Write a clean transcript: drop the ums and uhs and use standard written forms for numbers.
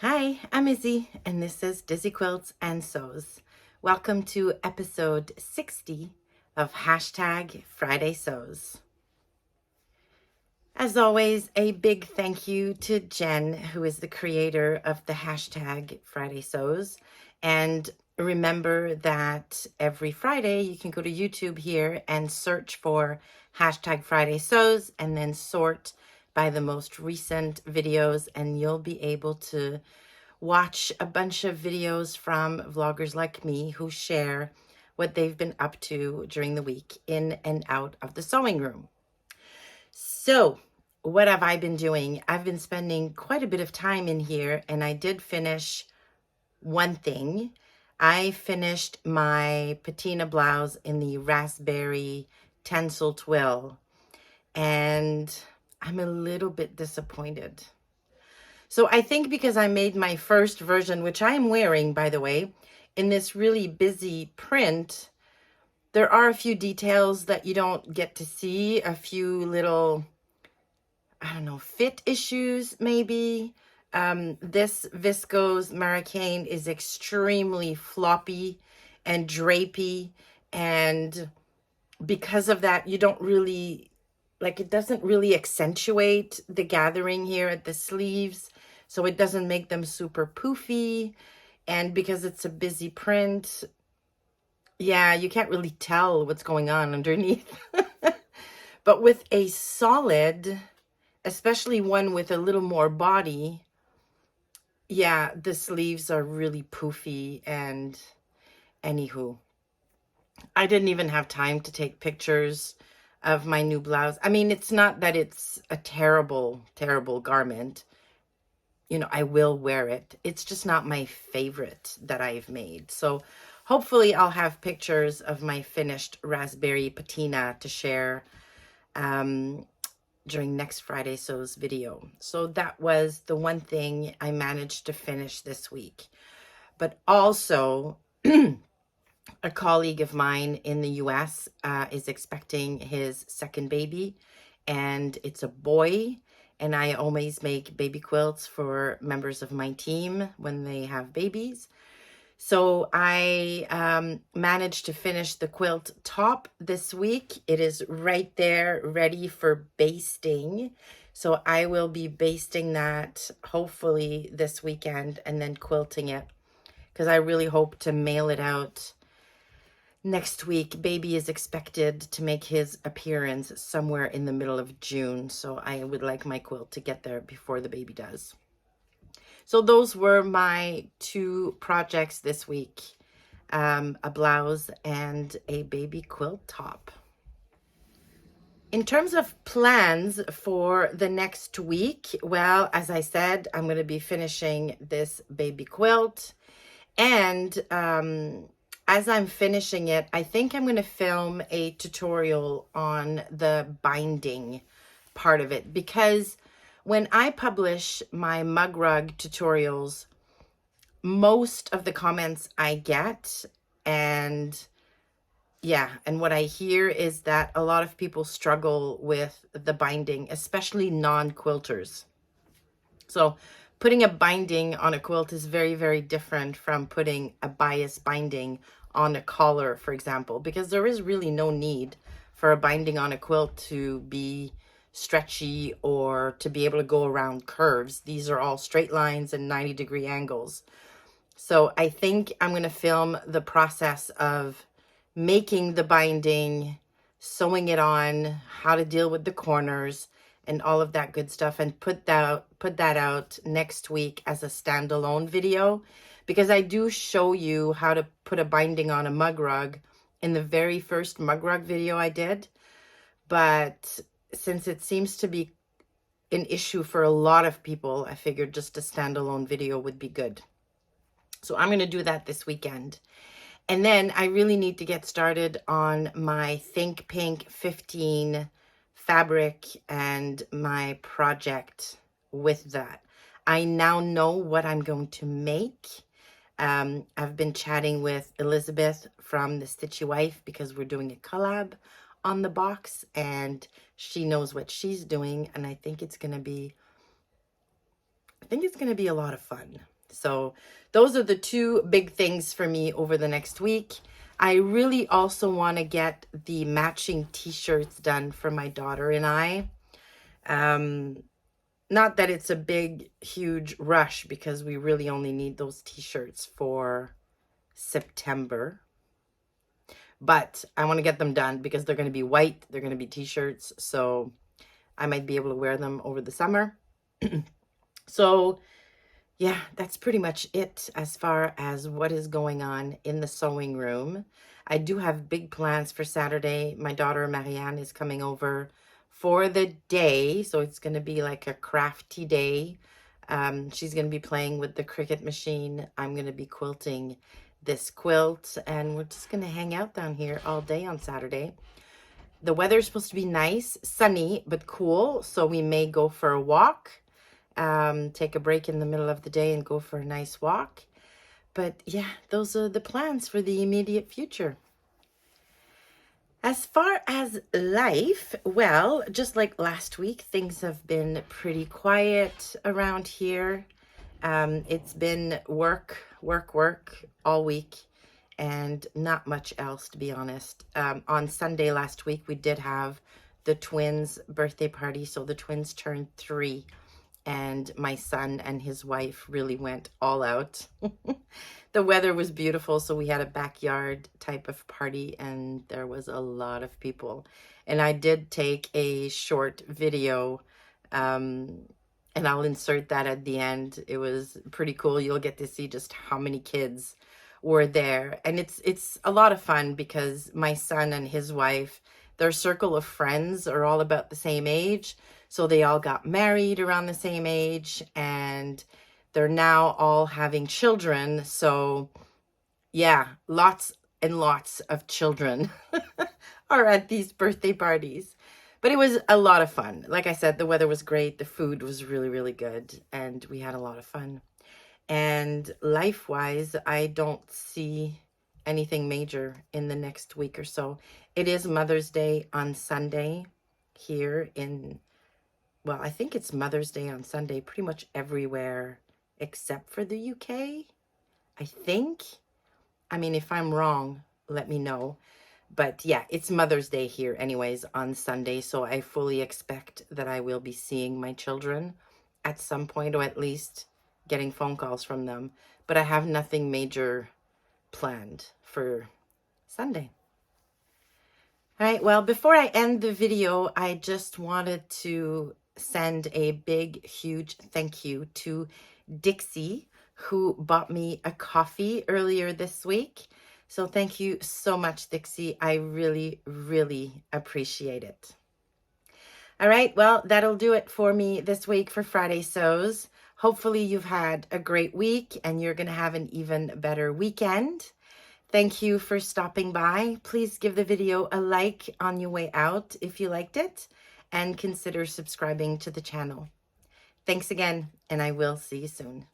Hi, I'm Izzy, and this is Dizzy Quilts and Sews. Welcome to episode 60 of Hashtag Friday Sews. As always, a big thank you to Jen, who is the creator of the hashtag Friday Sews. And remember that every Friday you can go to YouTube here and search for hashtag Friday Sews and then sort by the most recent videos, and you'll be able to watch a bunch of videos from vloggers like me who share what they've been up to during the week in and out of the sewing room. So, what have I been doing? I've been spending quite a bit of time in here, and I did finish one thing. I finished my patina blouse in the raspberry tencel twill, and I'm a little bit disappointed. So I think because I made my first version, which I am wearing, by the way, in this really busy print, there are a few details that you don't get to see, a few little, I don't know, fit issues maybe. This viscose Marraine is extremely floppy and drapey, and because of that, you don't really, like, it doesn't really accentuate the gathering here at the sleeves, so it doesn't make them super poofy. And because it's a busy print, yeah, you can't really tell what's going on underneath. But with a solid, especially one with a little more body, yeah, the sleeves are really poofy. And anywho, I didn't even have time to take pictures of my new blouse. I mean, it's not that it's a terrible, terrible garment. You know, I will wear it. It's just not my favorite that I've made. So hopefully I'll have pictures of my finished raspberry patina to share during next Friday Sews video. So that was the one thing I managed to finish this week. But also, a colleague of mine in the US is expecting his second baby, and it's a boy. And I always make baby quilts for members of my team when they have babies. So I managed to finish the quilt top this week. It is right there ready for basting. So I will be basting that hopefully this weekend and then quilting it, because I really hope to mail it out next week. Baby is expected to make his appearance somewhere in the middle of June, so I would like my quilt to get there before the baby does. So those were my two projects this week, a blouse and a baby quilt top. In terms of plans for the next week, well, as I said, I'm going to be finishing this baby quilt, and as I'm finishing it, I think I'm going to film a tutorial on the binding part of it, because when I publish my mug rug tutorials, most of the comments I get, and what I hear is that a lot of people struggle with the binding, especially non-quilters. So putting a binding on a quilt is very, very different from putting a bias binding on a collar, for example, because there is really no need for a binding on a quilt to be stretchy or to be able to go around curves. These are all straight lines and 90-degree angles. So I think I'm going to film the process of making the binding, sewing it on, how to deal with the corners, and all of that good stuff, and put that out next week as a standalone video, because I do show you how to put a binding on a mug rug in the very first mug rug video I did. But since it seems to be an issue for a lot of people, I figured just a standalone video would be good. So I'm going to do that this weekend. And then I really need to get started on my Think Pink 15 fabric and my project with that. I now know what I'm going to make. I've been chatting with Elizabeth from The Stitchy Wife because we're doing a collab on the box, and she knows what she's doing, and I think it's going to be I think it's going to be a lot of fun. So those are the two big things for me over the next week. I really also want to get the matching t-shirts done for my daughter and I. Not that it's a big, huge rush because we really only need those t-shirts for September. But I want to get them done because they're going to be white. They're going to be t-shirts. So I might be able to wear them over the summer. So yeah, that's pretty much it as far as what is going on in the sewing room. I do have big plans for Saturday. My daughter Marianne is coming over for the day, so it's going to be like a crafty day. She's going to be playing with the Cricut machine. I'm going to be quilting this quilt, and we're just going to hang out down here all day on Saturday. The weather's supposed to be nice, sunny, but cool, so we may go for a walk. Take a break in the middle of the day and go for a nice walk. But yeah, those are the plans for the immediate future. As far as life, well, just like last week, things have been pretty quiet around here. It's been work all week and not much else, to be honest. On Sunday last week, we did have the twins' birthday party. So the twins turned 3. And my son and his wife really went all out. The weather was beautiful, so we had a backyard type of party, and there was a lot of people. And I did take a short video, and I'll insert that at the end. It was pretty cool. You'll get to see just how many kids were there. And it's a lot of fun because my son and his wife, their circle of friends are all about the same age. So they all got married around the same age, and they're now all having children. So yeah, lots and lots of children are at these birthday parties. But it was a lot of fun. Like I said, the weather was great. The food was really, really good. And we had a lot of fun. And life-wise, I don't see anything major in the next week or so. It is Mother's Day on Sunday here in... Well, I think it's Mother's Day on Sunday pretty much everywhere except for the UK, I think. I mean, if I'm wrong, let me know. But yeah, it's Mother's Day here anyways on Sunday, so I fully expect that I will be seeing my children at some point, or at least getting phone calls from them. But I have nothing major planned for Sunday. All right, well, before I end the video, I just wanted to send a big, huge thank you to Dixie, who bought me a coffee earlier this week. So thank you so much, Dixie. I really, really appreciate it. All right, well, that'll do it for me this week for Friday Sews. Hopefully you've had a great week and you're going to have an even better weekend. Thank you for stopping by. Please give the video a like on your way out if you liked it, and consider subscribing to the channel. Thanks again, and I will see you soon.